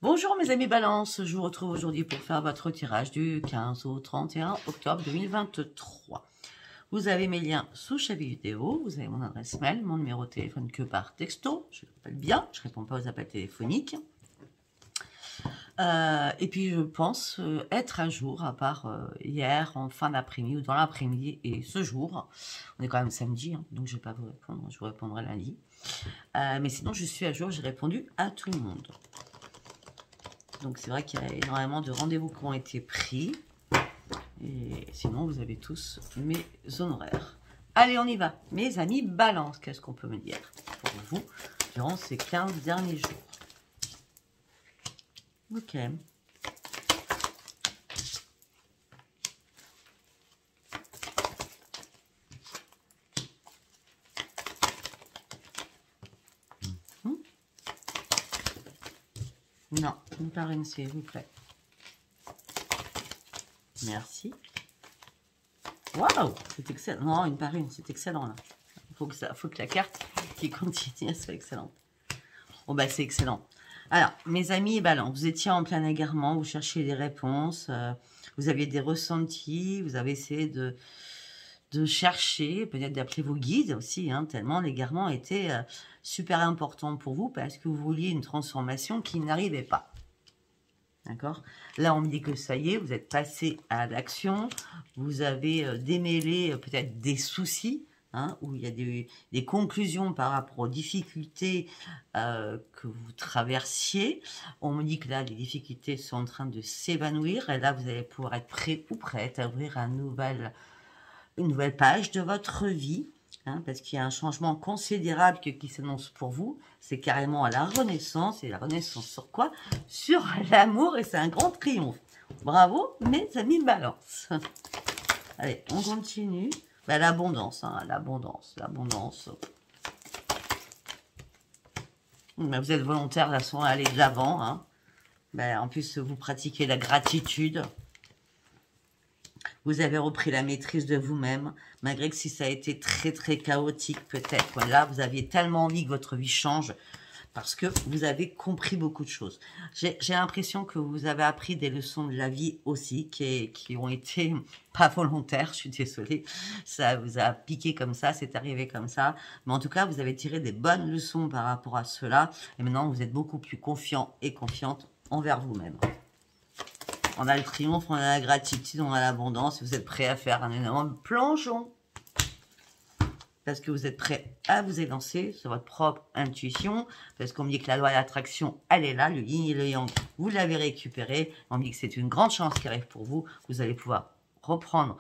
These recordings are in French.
Bonjour mes amis Balance, je vous retrouve aujourd'hui pour faire votre tirage du 15 au 31 octobre 2023. Vous avez mes liens sous chaque vidéo, vous avez mon adresse mail, mon numéro de téléphone que par texto, je l'appelle bien, je ne réponds pas aux appels téléphoniques. Et puis je pense être à jour, à part hier en fin d'après-midi ou dans l'après-midi et ce jour. On est quand même samedi, hein, donc je ne vais pas vous répondre, je vous répondrai lundi. Mais sinon je suis à jour, j'ai répondu à tout le monde. Donc c'est vrai qu'il y a énormément de rendez-vous qui ont été pris. Et sinon, vous avez tous mes honoraires. Allez, on y va. Mes amis Balance, qu'est-ce qu'on peut me dire pour vous durant ces 15 derniers jours? Ok. Non, une parraine, s'il vous plaît. Merci. Waouh, c'est excellent. Non, une parraine, c'est excellent là. Faut que la carte qui continue soit excellente. Bon bah c'est excellent. Alors, mes amis Balance, vous étiez en plein égarement, vous cherchiez des réponses, vous aviez des ressentis, vous avez essayé de chercher, peut-être d'appeler vos guides aussi, hein, tellement l'égarement était super important pour vous parce que vous vouliez une transformation qui n'arrivait pas. D'accord? Là, on me dit que ça y est, vous êtes passé à l'action, vous avez démêlé peut-être des soucis, hein, où il y a des conclusions par rapport aux difficultés que vous traversiez. On me dit que là, les difficultés sont en train de s'évanouir et là, vous allez pouvoir être prêt ou prête à ouvrir une nouvelle page de votre vie. Hein, parce qu'il y a un changement considérable qui s'annonce pour vous. C'est carrément à la renaissance. Et la renaissance sur quoi? Sur l'amour, et c'est un grand triomphe. Bravo, mes amis Balance. Allez, on continue. Ben, l'abondance, hein, l'abondance. Ben, vous êtes volontaire de façon à aller de l'avant. Hein. Ben, en plus, vous pratiquez la gratitude. Vous avez repris la maîtrise de vous-même, malgré que si ça a été très très chaotique peut-être. Là, vous aviez tellement envie que votre vie change, parce que vous avez compris beaucoup de choses. J'ai l'impression que vous avez appris des leçons de la vie aussi, qui ont été pas volontaires, je suis désolée. Ça vous a piqué comme ça, c'est arrivé comme ça. Mais en tout cas, vous avez tiré des bonnes leçons par rapport à cela. Et maintenant, vous êtes beaucoup plus confiant et confiante envers vous-même. On a le triomphe, on a la gratitude, on a l'abondance. Vous êtes prêt à faire un énorme plongeon. Parce que vous êtes prêt à vous élancer sur votre propre intuition. Parce qu'on me dit que la loi de l'attraction, elle est là. Le yin et le yang, vous l'avez récupéré. On me dit que c'est une grande chance qui arrive pour vous. Vous allez pouvoir reprendre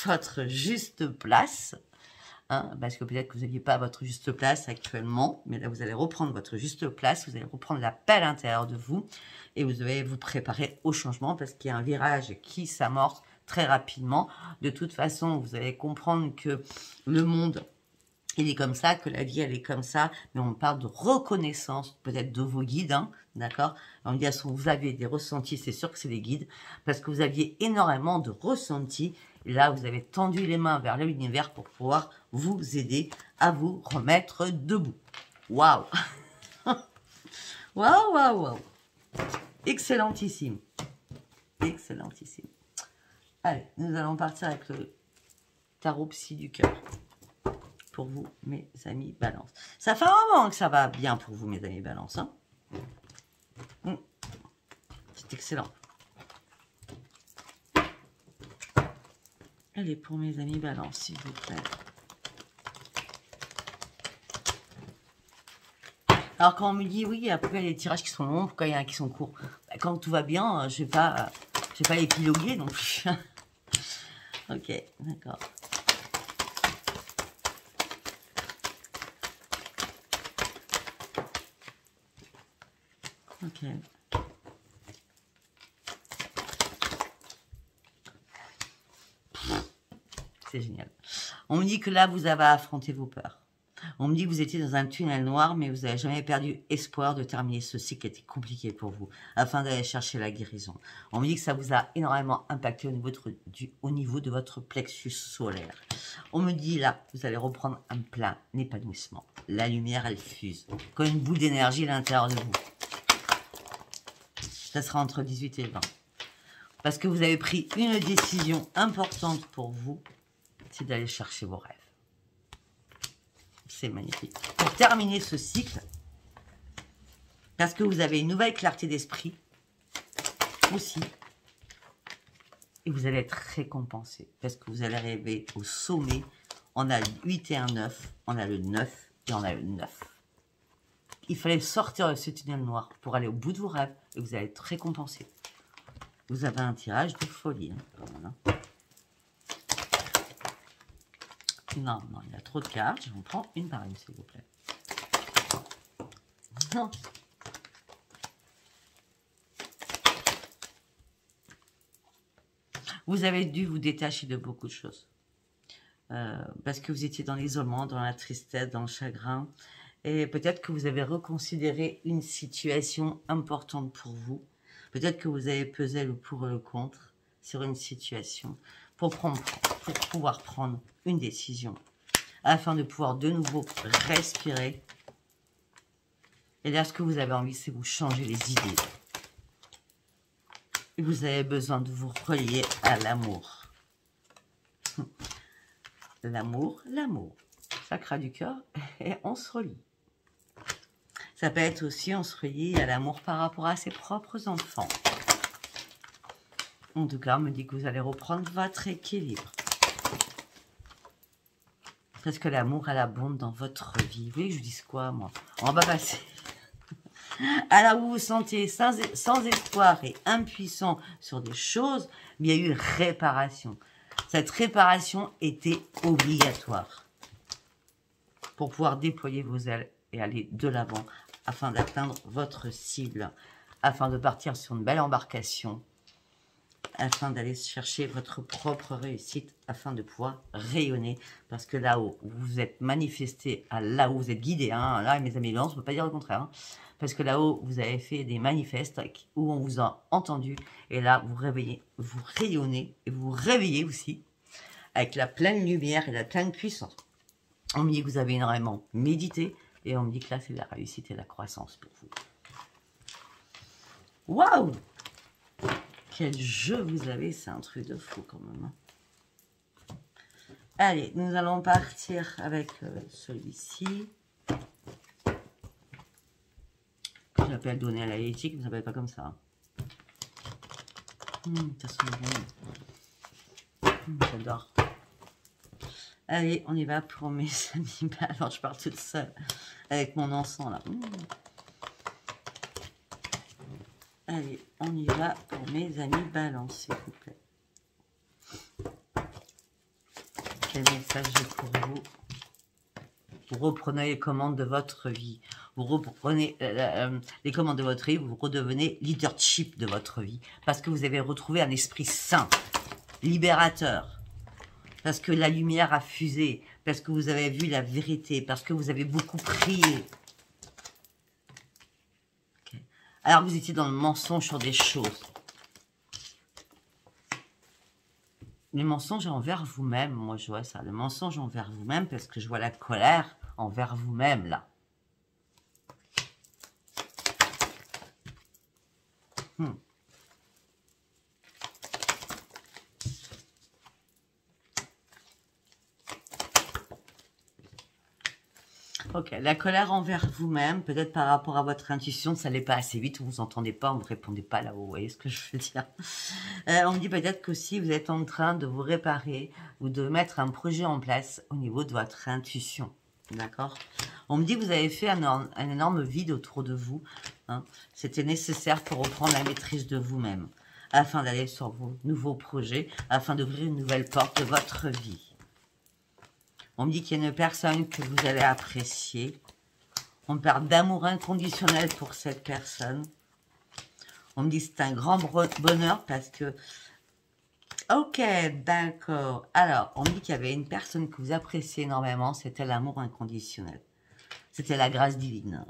votre juste place. Hein, parce que peut-être que vous n'aviez pas votre juste place actuellement, mais là vous allez reprendre votre juste place, vous allez reprendre la paix à l'intérieur de vous, et vous devez vous préparer au changement, parce qu'il y a un virage qui s'amorce très rapidement. De toute façon, vous allez comprendre que le monde, il est comme ça, que la vie, elle est comme ça, mais on parle de reconnaissance, peut-être de vos guides, hein, d'accord? On dit, vous avez des ressentis, c'est sûr que c'est des guides, parce que vous aviez énormément de ressentis. Et là, vous avez tendu les mains vers l'univers pour pouvoir vous aider à vous remettre debout. Waouh! Waouh, waouh, waouh! Excellentissime. Excellentissime. Allez, nous allons partir avec le tarot psy du cœur. Pour vous, mes amis Balance. Ça fait un moment que ça va bien pour vous, mes amis Balance. Hein. C'est excellent. Allez, pour mes amis Balance, s'il vous plaît. Alors, quand on me dit, oui, après, il y a des tirages qui sont longs, pourquoi il y en a qui sont courts? Bah, quand tout va bien, je ne vais pas épiloguer non plus. Ok, d'accord. Ok. C'est génial. On me dit que là, vous avez affronté vos peurs. On me dit que vous étiez dans un tunnel noir, mais vous n'avez jamais perdu espoir de terminer ce cycle qui était compliqué pour vous, afin d'aller chercher la guérison. On me dit que ça vous a énormément impacté au niveau de votre plexus solaire. On me dit là, vous allez reprendre un plein épanouissement. La lumière, elle fuse, comme une boule d'énergie à l'intérieur de vous. Ça sera entre 18 et 20. Parce que vous avez pris une décision importante pour vous, c'est d'aller chercher vos rêves. C'est magnifique. Pour terminer ce cycle, parce que vous avez une nouvelle clarté d'esprit aussi, et vous allez être récompensé, parce que vous allez arriver au sommet. On a le 8 et un 9, on a le 9 et on a le 9. Il fallait sortir de ce tunnel noir pour aller au bout de vos rêves, et vous allez être récompensé. Vous avez un tirage de folie, hein, quand même, hein. Non, non, il y a trop de cartes. J'en prends une par une, s'il vous plaît. Non. Vous avez dû vous détacher de beaucoup de choses. Parce que vous étiez dans l'isolement, dans la tristesse, dans le chagrin. Et peut-être que vous avez reconsidéré une situation importante pour vous. Peut-être que vous avez pesé le pour et le contre sur une situation pour pouvoir prendre une décision, afin de pouvoir de nouveau respirer. Et là, ce que vous avez envie, c'est vous changer les idées. Et vous avez besoin de vous relier à l'amour. L'amour, l'amour. Chakra du cœur, et on se relie. Ça peut être aussi, on se relie à l'amour par rapport à ses propres enfants. En tout cas, on me dit que vous allez reprendre votre équilibre. Parce que l'amour, elle abonde dans votre vie. Vous voulez que je vous dise quoi, moi? On va passer. Alors, vous vous sentez sans espoir et impuissant sur des choses, mais il y a eu réparation. Cette réparation était obligatoire pour pouvoir déployer vos ailes et aller de l'avant afin d'atteindre votre cible, afin de partir sur une belle embarcation, afin d'aller chercher votre propre réussite, afin de pouvoir rayonner. Parce que là-haut, vous vous êtes manifesté, là où vous êtes guidé, hein, là, mes amis, on ne peut pas dire le contraire, hein, parce que là-haut, vous avez fait des manifestes où on vous a entendu, et là, vous réveillez, vous rayonnez, et vous réveillez aussi, avec la pleine lumière et la pleine puissance. On me dit que vous avez énormément médité, et on me dit que là, c'est la réussite et la croissance pour vous. Waouh! Quel jeu vous avez, c'est un truc de fou quand même. Allez, nous allons partir avec celui-ci. Que j'appelle donner à la éthique, mais ça s'appelle pas comme ça. Ça sent bon. J'adore. Allez, on y va pour mes amis. Alors, je pars toute seule avec mon encens là. Allez, on y va pour mes amis balance, s'il vous plaît. Quel message j'ai pour vous? Vous reprenez les commandes de votre vie. Vous reprenez les commandes de votre vie. Vous redevenez leadership de votre vie. Parce que vous avez retrouvé un esprit sain, libérateur. Parce que la lumière a fusé. Parce que vous avez vu la vérité. Parce que vous avez beaucoup prié. Alors vous étiez dans le mensonge sur des choses. Le mensonge envers vous-même, moi je vois ça. Le mensonge envers vous-même parce que je vois la colère envers vous-même là. Ok, la colère envers vous-même, peut-être par rapport à votre intuition, ça n'allait pas assez vite, vous vous entendez pas, vous ne répondez pas là-haut, vous voyez ce que je veux dire. On me dit peut-être qu'aussi vous êtes en train de vous réparer ou de mettre un projet en place au niveau de votre intuition, d'accord? On me dit que vous avez fait un énorme vide autour de vous, hein. C'était nécessaire pour reprendre la maîtrise de vous-même, afin d'aller sur vos nouveaux projets, afin d'ouvrir une nouvelle porte de votre vie. On me dit qu'il y a une personne que vous allez apprécier. On me parle d'amour inconditionnel pour cette personne. On me dit que c'est un grand bonheur parce que... Ok, d'accord. Alors, on me dit qu'il y avait une personne que vous appréciez énormément. C'était l'amour inconditionnel. C'était la grâce divine.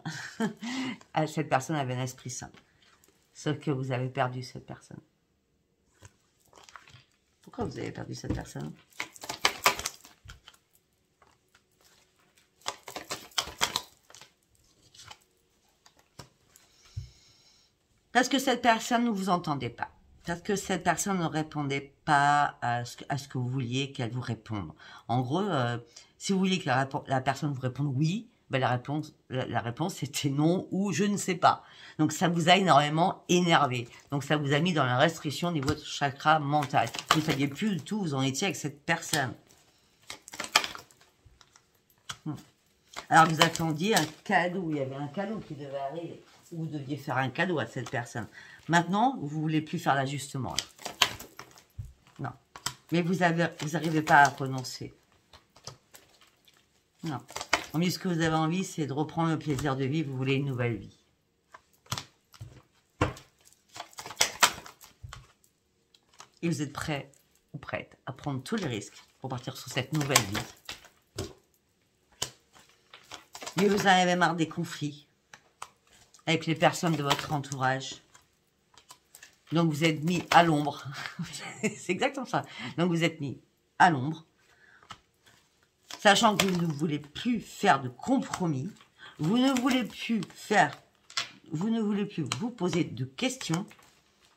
Cette personne avait un esprit saint. Sauf que vous avez perdu cette personne. Pourquoi vous avez perdu cette personne ? Parce que cette personne ne vous entendait pas. Parce que cette personne ne répondait pas à ce que vous vouliez qu'elle vous réponde. En gros, si vous vouliez que la personne vous réponde oui, ben la réponse c'était non ou je ne sais pas. Donc ça vous a énormément énervé. Donc ça vous a mis dans la restriction au niveau de votre chakra mental. Vous ne saviez plus du tout où vous en étiez avec cette personne. Alors vous attendiez un cadeau, il y avait un cadeau qui devait arriver. Vous deviez faire un cadeau à cette personne. Maintenant, vous ne voulez plus faire l'ajustement. Non. Mais vous n'arrivez pas à renoncer. Non. Mais ce que vous avez envie, c'est de reprendre le plaisir de vivre. Vous voulez une nouvelle vie. Et vous êtes prêt ou prête à prendre tous les risques pour partir sur cette nouvelle vie. Mais vous en avez marre des conflits avec les personnes de votre entourage. Donc vous êtes mis à l'ombre. C'est exactement ça. Donc vous êtes mis à l'ombre. Sachant que vous ne voulez plus faire de compromis. Vous ne voulez plus vous poser de questions.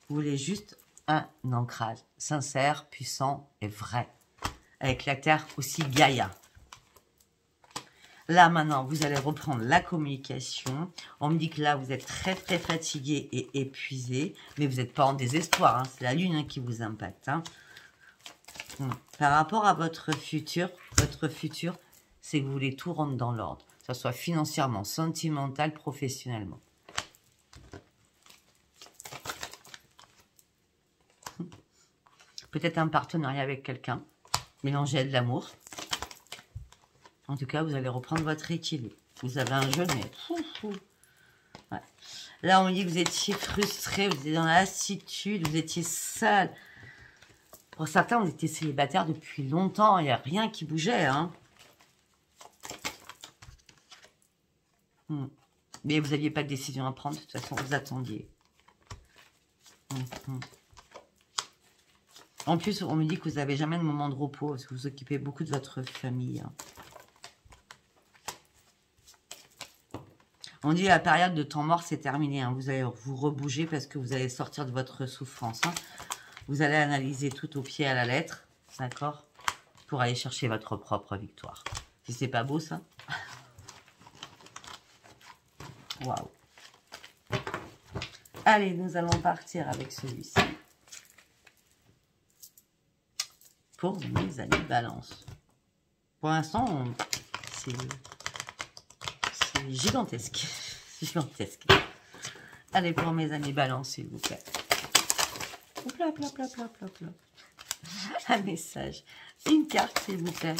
Vous voulez juste un ancrage sincère, puissant et vrai. Avec la terre aussi Gaïa. Là, maintenant, vous allez reprendre la communication. On me dit que là, vous êtes très, très fatigué et épuisé. Mais vous n'êtes pas en désespoir. Hein. C'est la lune qui vous impacte. Hein. Par rapport à votre futur, c'est que vous voulez tout rendre dans l'ordre. Que ce soit financièrement, sentimental, professionnellement. Peut-être un partenariat avec quelqu'un. Mélanger de l'amour. En tout cas, vous allez reprendre votre équilibre. Vous avez un jeu, mais... Ouais. Là, on me dit que vous étiez frustré, vous étiez dans la lassitude, vous étiez seul. Pour certains, vous étiez célibataire depuis longtemps. Il n'y a rien qui bougeait. Hein. Mais vous n'aviez pas de décision à prendre. De toute façon, vous attendiez. En plus, on me dit que vous n'avez jamais de moment de repos. Parce que vous occupez beaucoup de votre famille. Hein. On dit la période de temps mort, c'est terminé. Hein. Vous allez vous rebouger parce que vous allez sortir de votre souffrance. Hein. Vous allez analyser tout au pied à la lettre. D'accord? Pour aller chercher votre propre victoire. Si c'est pas beau, ça? Waouh! Allez, nous allons partir avec celui-ci. Pour mes amis balance. Pour l'instant, c'est gigantesque. Gigantesque. Allez, pour mes amis balance, s'il vous plaît. Hop là. Un message. Une carte, s'il vous plaît.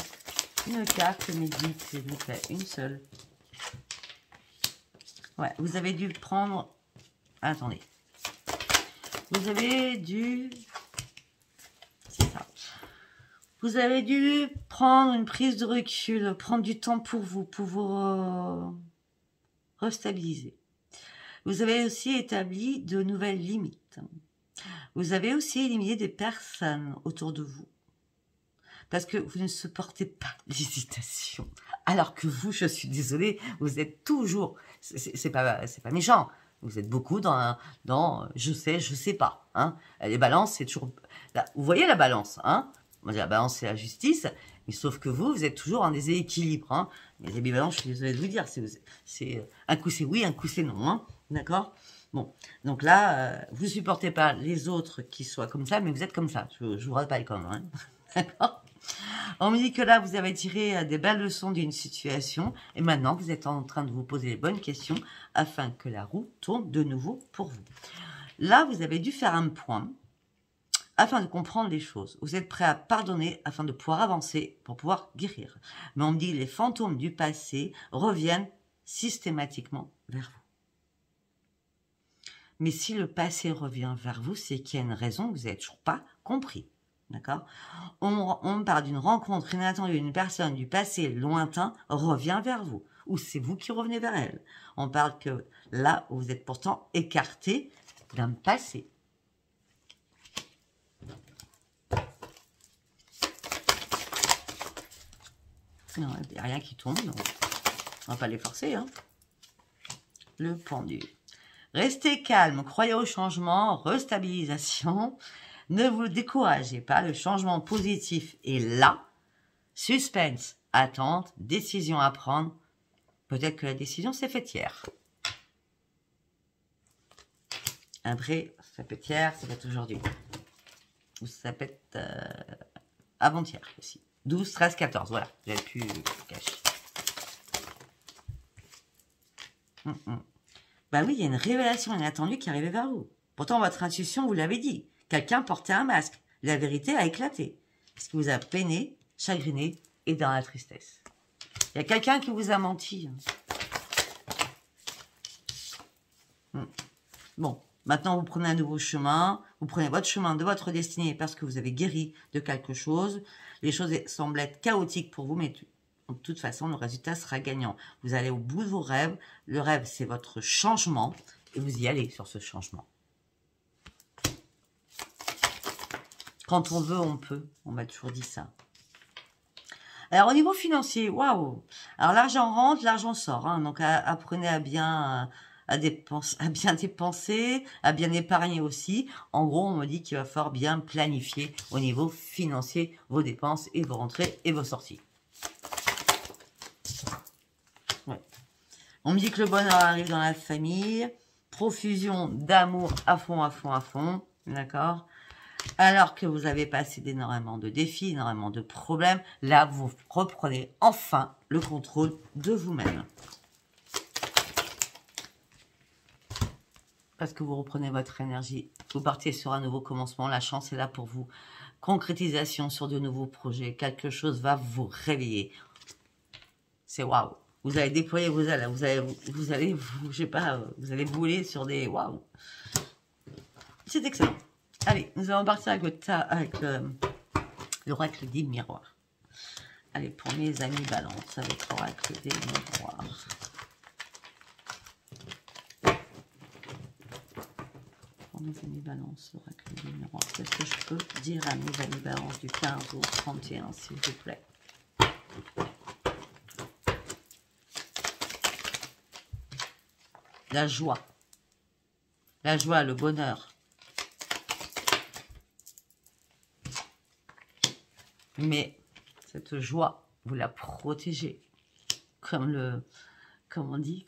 Une carte médite, s'il vous plaît. Une seule. Ouais, vous avez dû prendre... Attendez. Vous avez dû... C'est ça. Vous avez dû prendre une prise de recul, prendre du temps pour vous restabiliser. Vous avez aussi établi de nouvelles limites. Vous avez aussi éliminé des personnes autour de vous. Parce que vous ne supportez pas l'hésitation. Alors que vous, je suis désolée, vous êtes toujours... C'est pas méchant. Vous êtes beaucoup dans je sais pas. Hein. Les balances, c'est toujours... Là, vous voyez la balance, hein? La balance, c'est la justice. Mais sauf que vous êtes toujours en déséquilibre. Hein. Les amis balance, je suis désolée de vous dire. C'est un coup c'est oui, un coup c'est non. Hein. D'accord? Bon, donc là, vous supportez pas les autres qui soient comme ça, mais vous êtes comme ça. Je vous rappelle quand même. Hein. D'accord? On me dit que là, vous avez tiré des belles leçons d'une situation et maintenant, vous êtes en train de vous poser les bonnes questions afin que la roue tourne de nouveau pour vous. Là, vous avez dû faire un point afin de comprendre les choses. Vous êtes prêt à pardonner afin de pouvoir avancer, pour pouvoir guérir. Mais on me dit que les fantômes du passé reviennent systématiquement vers vous. Mais si le passé revient vers vous, c'est qu'il y a une raison que vous n'avez toujours pas compris. D'accord? On parle d'une rencontre inattendue, une personne du passé lointain revient vers vous. Ou c'est vous qui revenez vers elle. On parle que là, vous êtes pourtant écarté d'un passé. Non, il n'y a rien qui tombe, donc on ne va pas les forcer. Hein. Le pendu. Restez calme, croyez au changement, restabilisation. Ne vous découragez pas, le changement positif est là. Suspense, attente, décision à prendre. Peut-être que la décision s'est faite hier. Après, ça peut être hier, ça peut être aujourd'hui. Ou ça peut être avant-hier aussi. 12, 13, 14, voilà. J'avais pu cacher. Bah oui, il y a une révélation inattendue qui arrivait vers vous. Pourtant, votre intuition vous l'avait dit. Quelqu'un portait un masque. La vérité a éclaté. Ce qui vous a peiné, chagriné et dans la tristesse. Il y a quelqu'un qui vous a menti. Bon, maintenant vous prenez un nouveau chemin. Vous prenez votre chemin de votre destinée parce que vous avez guéri de quelque chose. Les choses semblent être chaotiques pour vous, mais de toute façon, le résultat sera gagnant. Vous allez au bout de vos rêves. Le rêve, c'est votre changement. Et vous y allez sur ce changement. Quand on veut, on peut. On m'a toujours dit ça. Alors, au niveau financier, waouh. Alors, l'argent rentre, l'argent sort. Hein, donc, apprenez à bien dépenser, à bien épargner aussi. En gros, on me dit qu'il va falloir bien planifier au niveau financier vos dépenses et vos rentrées et vos sorties. Ouais. On me dit que le bonheur arrive dans la famille. Profusion d'amour à fond, à fond, à fond. D'accord ? Alors que vous avez passé énormément de défis, énormément de problèmes, là, vous reprenez enfin le contrôle de vous-même. Parce que vous reprenez votre énergie. Vous partez sur un nouveau commencement. La chance est là pour vous. Concrétisation sur de nouveaux projets. Quelque chose va vous réveiller. C'est waouh. Vous allez déployer vos ailes. Vous allez, je sais pas, vous allez bouler sur des waouh. C'est excellent. Allez, nous allons partir avec l'oracle des miroirs. Allez, pour mes amis balance, avec l'oracle des miroirs. Pour mes amis balance, l'oracle des miroirs. Qu'est-ce que je peux dire à mes amis balance du 15 au 31, s'il vous plaît? La joie. La joie, le bonheur. Mais cette joie, vous la protégez. Comme on dit,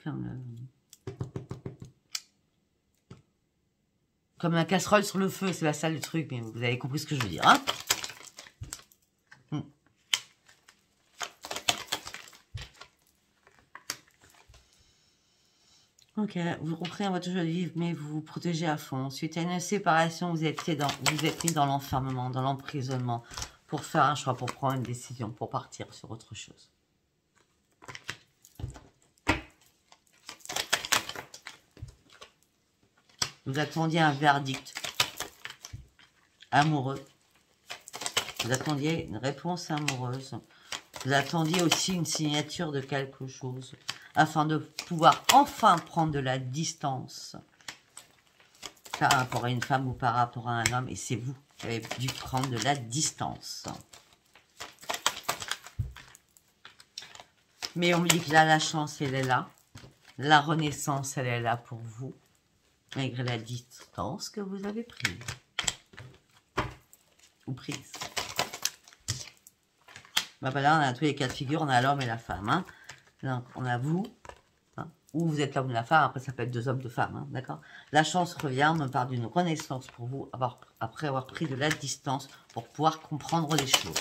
comme la casserole sur le feu, c'est pas ça le truc, mais vous avez compris ce que je veux dire, hein? Ok, vous reprenez votre jeu de vivre, mais vous vous protégez à fond. Suite à une séparation, vous êtes mis dans l'enfermement, dans l'emprisonnement, pour faire un choix, pour prendre une décision, pour partir sur autre chose. Vous attendiez un verdict amoureux. Vous attendiez une réponse amoureuse. Vous attendiez aussi une signature de quelque chose, afin de pouvoir enfin prendre de la distance par rapport à une femme ou par rapport à un homme. Et c'est vous qui avez dû prendre de la distance. Mais on me dit que là, la chance, elle est là. La renaissance, elle est là pour vous. Malgré la distance que vous avez prise. Ou prise. Bah, là, on a tous les cas de figure. On a l'homme et la femme. Hein. Donc, on a vous. Hein, ou vous êtes l'homme et la femme. Après, ça peut être deux hommes, deux femmes. Hein, d'accord. La chance revient. On me parle d'une renaissance pour vous. Après avoir pris de la distance pour pouvoir comprendre les choses.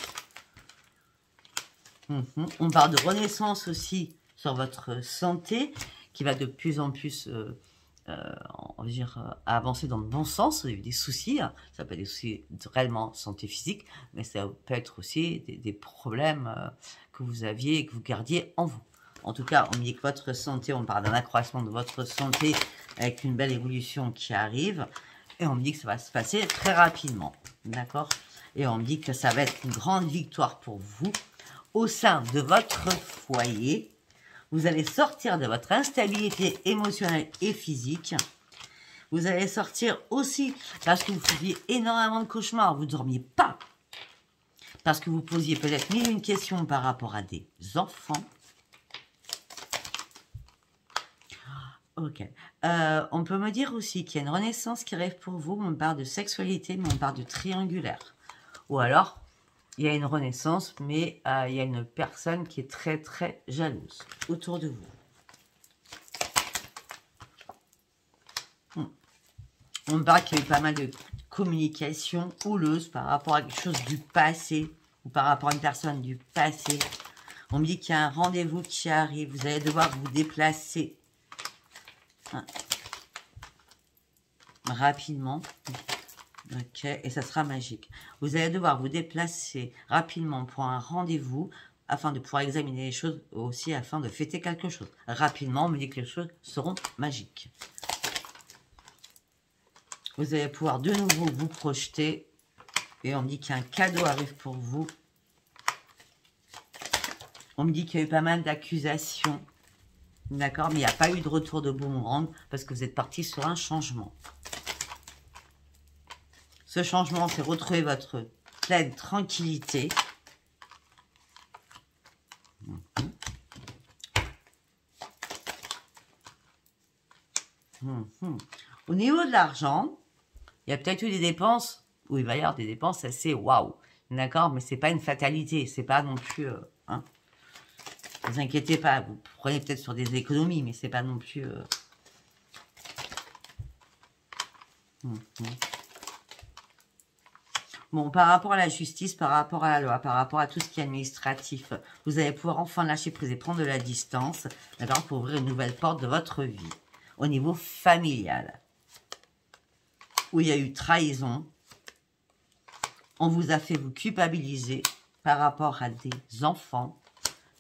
On parle de renaissance aussi sur votre santé. Qui va de plus en plus... on va dire, à avancer dans le bon sens. Vous avez des soucis, hein. Ça peut être des soucis réellement santé physique, mais ça peut être aussi des problèmes que vous aviez et que vous gardiez en vous. En tout cas, on me dit que votre santé, on parle d'un accroissement de votre santé avec une belle évolution qui arrive, et on me dit que ça va se passer très rapidement, d'accord? Et on me dit que ça va être une grande victoire pour vous au sein de votre foyer. Vous allez sortir de votre instabilité émotionnelle et physique. Vous allez sortir aussi parce que vous faisiez énormément de cauchemars. Vous ne dormiez pas. Parce que vous posiez peut-être mille une questions par rapport à des enfants. Ok. On peut me dire aussi qu'il y a une renaissance qui arrive pour vous. On parle de sexualité, mais on parle de triangulaire. Ou alors, il y a une renaissance, mais il y a une personne qui est très, très jalouse autour de vous. On me parle qu'il y a eu pas mal de communication houleuse par rapport à quelque chose du passé ou par rapport à une personne du passé. On me dit qu'il y a un rendez-vous qui arrive. Vous allez devoir vous déplacer rapidement. Ok, et ça sera magique. Vous allez devoir vous déplacer rapidement pour un rendez-vous afin de pouvoir examiner les choses aussi, afin de fêter quelque chose. Rapidement, on me dit que les choses seront magiques. Vous allez pouvoir de nouveau vous projeter. Et on me dit qu'un cadeau arrive pour vous. On me dit qu'il y a eu pas mal d'accusations. D'accord, mais il n'y a pas eu de retour de boomerang parce que vous êtes parti sur un changement. Ce changement, c'est retrouver votre pleine tranquillité. Au niveau de l'argent, il y a peut-être eu des dépenses, où il va y avoir des dépenses assez waouh. D'accord, mais c'est pas une fatalité, c'est pas non plus... Ne vous inquiétez pas, vous prenez peut-être sur des économies, mais c'est pas non plus... Bon, par rapport à la justice, par rapport à la loi, par rapport à tout ce qui est administratif, vous allez pouvoir enfin lâcher prise et prendre de la distance, d'accord, pour ouvrir une nouvelle porte de votre vie. Au niveau familial, où il y a eu trahison, on vous a fait vous culpabiliser par rapport à des enfants,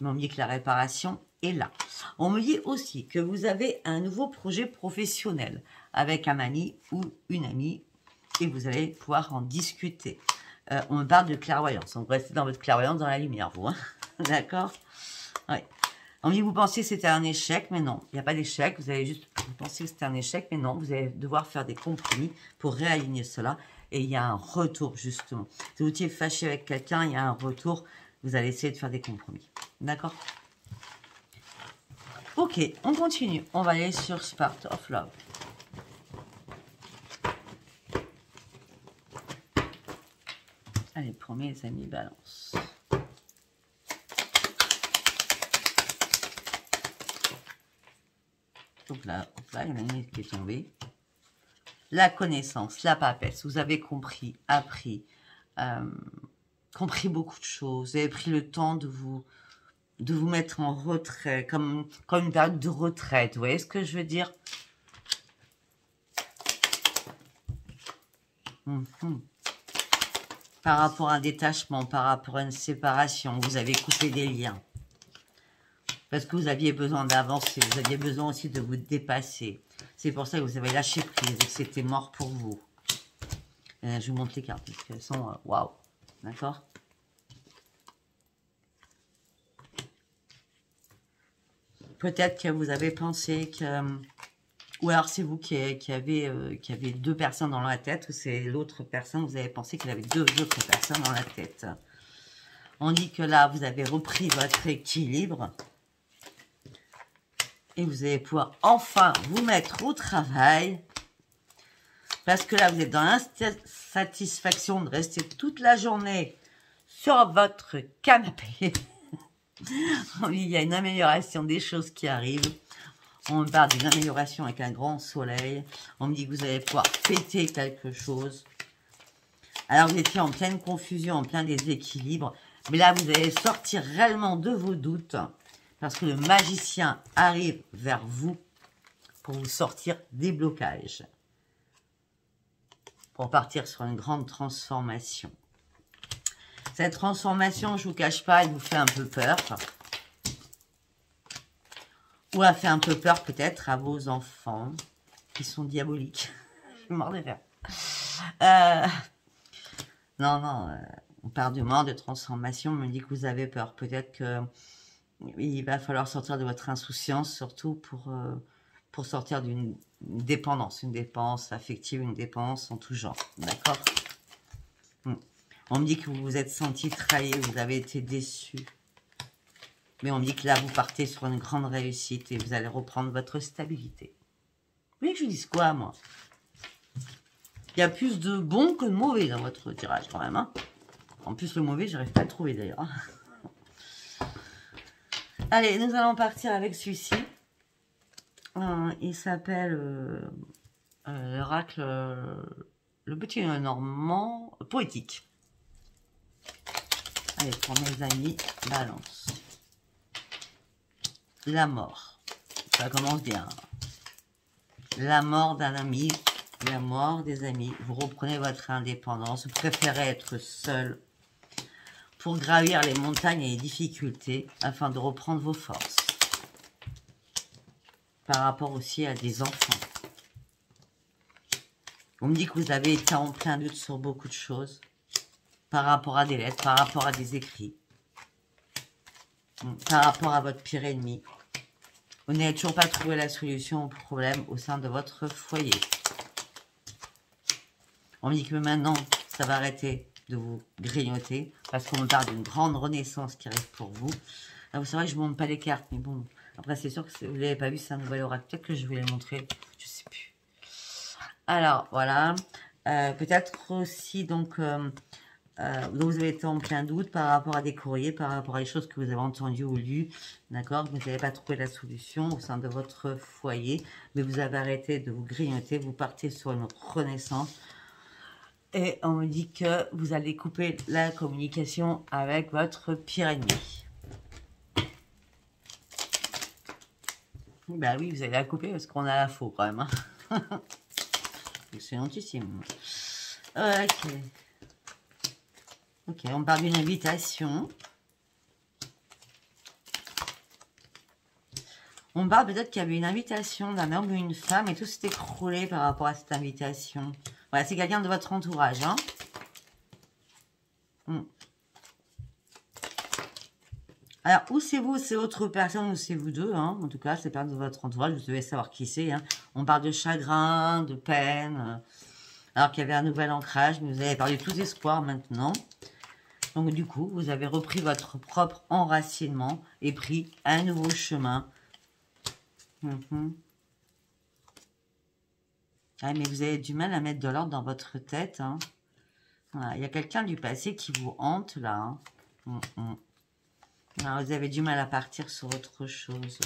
mais on me dit que la réparation est là. On me dit aussi que vous avez un nouveau projet professionnel avec un ami ou une amie et vous allez pouvoir en discuter. On me parle de clairvoyance. Donc, restez dans votre clairvoyance, dans la lumière, vous. Hein. D'accord. Oui. On me dit, vous pensiez que c'était un échec, mais non. Il n'y a pas d'échec. Vous allez juste vous pensiez que c'était un échec, mais non. Vous allez devoir faire des compromis pour réaligner cela. Et il y a un retour, justement. Si vous étiez fâché avec quelqu'un, il y a un retour. Vous allez essayer de faire des compromis. D'accord. Ok, on continue. On va aller sur Spark of Love. Allez, premier, les amis, balance. Donc là, il y en a une qui est tombée. La connaissance, la papesse. Vous avez compris, appris, compris beaucoup de choses. Vous avez pris le temps de vous mettre en retrait, comme une période de retraite. Vous voyez ce que je veux dire? Par rapport à un détachement, par rapport à une séparation, vous avez coupé des liens. Parce que vous aviez besoin d'avancer, vous aviez besoin aussi de vous dépasser. C'est pour ça que vous avez lâché prise, que c'était mort pour vous. Je vous montre les cartes, parce qu'elles sont waouh. D'accord? Peut-être que vous avez pensé que... Ou alors c'est vous qui avez deux personnes dans la tête, ou c'est l'autre personne, vous avez pensé qu'il avait deux autres personnes dans la tête. On dit que là, vous avez repris votre équilibre. Et vous allez pouvoir enfin vous mettre au travail. Parce que là, vous êtes dans l'insatisfaction de rester toute la journée sur votre canapé. Il y a une amélioration des choses qui arrivent. On me parle d'une amélioration avec un grand soleil. On me dit que vous allez pouvoir fêter quelque chose. Alors, vous étiez en pleine confusion, en plein déséquilibre. Mais là, vous allez sortir réellement de vos doutes. Parce que le magicien arrive vers vous pour vous sortir des blocages. Pour partir sur une grande transformation. Cette transformation, je ne vous cache pas, elle vous fait un peu peur. Ou a fait un peu peur peut-être à vos enfants qui sont diaboliques. Je suis mort de rire. Non, on parle de mort, de transformation. On me dit que vous avez peur. Peut-être que il va falloir sortir de votre insouciance, surtout pour sortir d'une dépendance. Une dépense affective, une dépense en tout genre. D'accord? On me dit que vous vous êtes senti trahi, vous avez été déçu. Mais on me dit que là, vous partez sur une grande réussite et vous allez reprendre votre stabilité. voulez que je dise quoi, moi? Il y a plus de bons que de mauvais dans votre tirage, quand même. Hein. En plus, le mauvais, j'arrive pas à le trouver, d'ailleurs. Allez, nous allons partir avec celui-ci. Il s'appelle l'oracle, le petit normand poétique. Allez, pour mes amis, balance. La mort. Ça commence bien. La mort d'un ami, la mort des amis. Vous reprenez votre indépendance. Vous préférez être seul pour gravir les montagnes et les difficultés afin de reprendre vos forces. Par rapport aussi à des enfants. On me dit que vous avez été en plein doute sur beaucoup de choses. Par rapport à des lettres, par rapport à des écrits. Par rapport à votre pire ennemi. Vous n'avez toujours pas trouvé la solution au problème au sein de votre foyer. On me dit que maintenant, ça va arrêter de vous grignoter. Parce qu'on me parle d'une grande renaissance qui arrive pour vous. Alors, c'est vrai que je ne montre pas les cartes, mais bon. Après, c'est sûr que si vous ne l'avez pas vu, c'est un nouvel oracle. Peut-être que je vais les montrer. Je ne sais plus. Alors, voilà. Peut-être aussi, donc vous avez été en plein doute par rapport à des courriers, par rapport à des choses que vous avez entendues ou lues. D'accord? Vous n'avez pas trouvé la solution au sein de votre foyer. Mais vous avez arrêté de vous grignoter. Vous partez sur une renaissance. Et on me dit que vous allez couper la communication avec votre pire ennemi. Bah oui, vous allez la couper parce qu'on a la faux quand même. Hein. Excellentissime. Ok. Ok, on parle d'une invitation. On parle peut-être qu'il y avait une invitation d'un homme ou une femme et tout s'est écroulé par rapport à cette invitation. Voilà, c'est quelqu'un de votre entourage. Hein. Alors, ou c'est vous, c'est autre personne, ou c'est vous deux. Hein. En tout cas, c'est personne de votre entourage. Vous devez savoir qui c'est. Hein. On parle de chagrin, de peine. Alors qu'il y avait un nouvel ancrage, mais vous avez perdu tout espoir maintenant. Donc, du coup, vous avez repris votre propre enracinement et pris un nouveau chemin. Ah, mais vous avez du mal à mettre de l'ordre dans votre tête. Hein. Voilà. Il y a quelqu'un du passé qui vous hante, là. Hein. Alors, vous avez du mal à partir sur autre chose.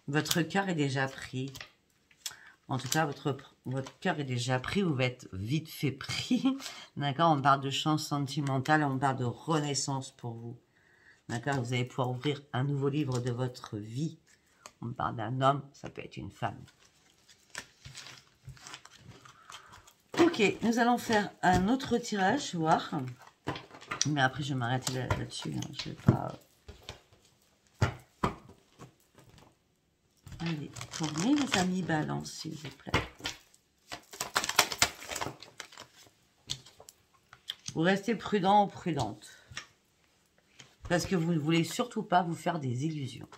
Votre cœur est déjà pris. En tout cas, votre cœur est déjà pris. Vous êtes vite fait pris. D'accord? On parle de chance sentimentale. On parle de renaissance pour vous. D'accord? Vous allez pouvoir ouvrir un nouveau livre de votre vie. On parle d'un homme. Ça peut être une femme. Ok. Nous allons faire un autre tirage. Voir. Mais après, je vais m'arrêter là-dessus. Hein. Je vais pas... Allez, tournez mes amis balance, s'il vous plaît. Vous restez prudent ou prudente. Parce que vous ne voulez surtout pas vous faire des illusions.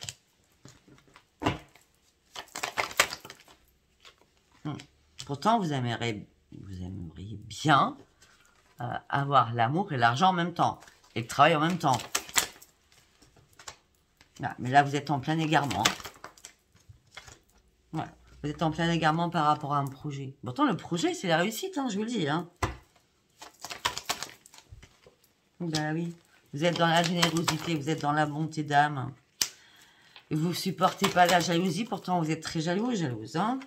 Pourtant, vous aimeriez bien avoir l'amour et l'argent en même temps. Et le travail en même temps. Ah, mais là, vous êtes en plein égarement. Voilà. Vous êtes en plein égarement par rapport à un projet. Pourtant, le projet, c'est la réussite, hein, je vous le dis. Hein. Ben oui. Vous êtes dans la générosité, vous êtes dans la bonté d'âme. Et vous ne supportez pas la jalousie, pourtant vous êtes très jaloux et jalouse. Hein.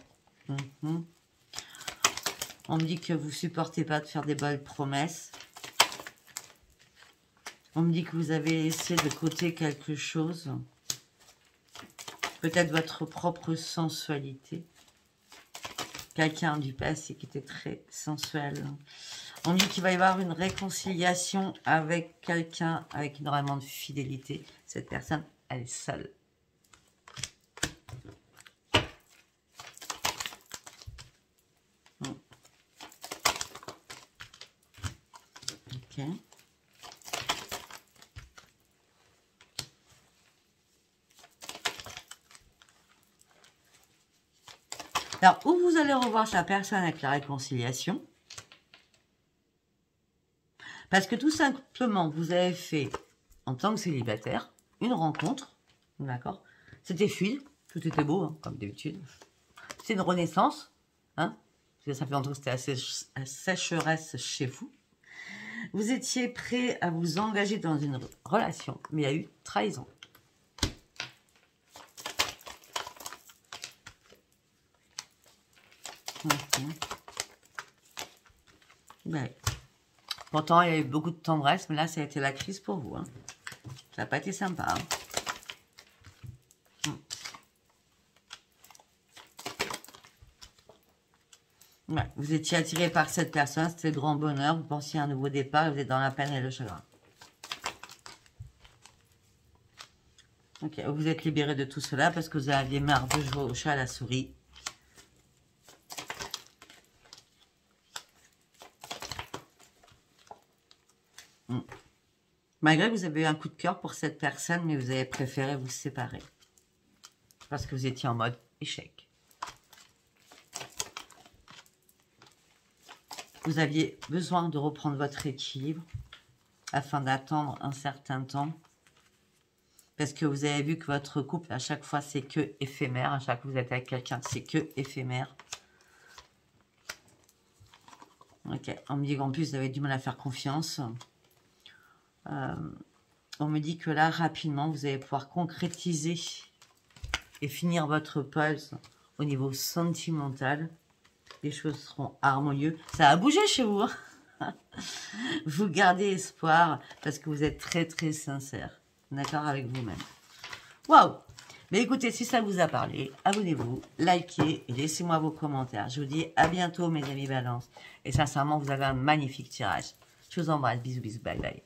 On me dit que vous ne supportez pas de faire des belles promesses. On me dit que vous avez laissé de côté quelque chose. Peut-être votre propre sensualité. Quelqu'un du passé qui était très sensuel. On me dit qu'il va y avoir une réconciliation avec quelqu'un avec énormément de fidélité. Cette personne, elle est seule. Ok. Alors, où vous allez revoir sa personne avec la réconciliation. Parce que tout simplement, vous avez fait, en tant que célibataire, une rencontre. D'accord? C'était fluide. Tout était beau, hein, comme d'habitude. C'est une renaissance. Hein, parce que ça fait longtemps que c'était assez sécheresse chez vous. Vous étiez prêt à vous engager dans une relation, mais il y a eu trahison. Ouais. Pourtant, il y a eu beaucoup de tendresse, mais là, ça a été la crise pour vous. Hein. Ça n'a pas été sympa. Hein. Ouais. Vous étiez attiré par cette personne, c'était le grand bonheur. Vous pensiez à un nouveau départ, vous êtes dans la peine et le chagrin. Ok, vous êtes libéré de tout cela parce que vous aviez marre de jouer au chat à la souris. Malgré que vous avez eu un coup de cœur pour cette personne, mais vous avez préféré vous séparer. Parce que vous étiez en mode échec. Vous aviez besoin de reprendre votre équilibre afin d'attendre un certain temps. Parce que vous avez vu que votre couple, à chaque fois, c'est que éphémère. À chaque fois que vous êtes avec quelqu'un, c'est que éphémère. Ok, on me dit qu'en plus, vous avez du mal à faire confiance. On me dit que là, rapidement, vous allez pouvoir concrétiser et finir votre pause au niveau sentimental. Les choses seront harmonieuses. Ça a bougé chez vous. Hein. Vous gardez espoir parce que vous êtes très, très sincère. D'accord avec vous-même. Waouh! Mais écoutez, si ça vous a parlé, abonnez-vous, likez et laissez-moi vos commentaires. Je vous dis à bientôt, mes amis Balance. Et sincèrement, vous avez un magnifique tirage. Je vous embrasse. Bisous, bisous. Bye, bye.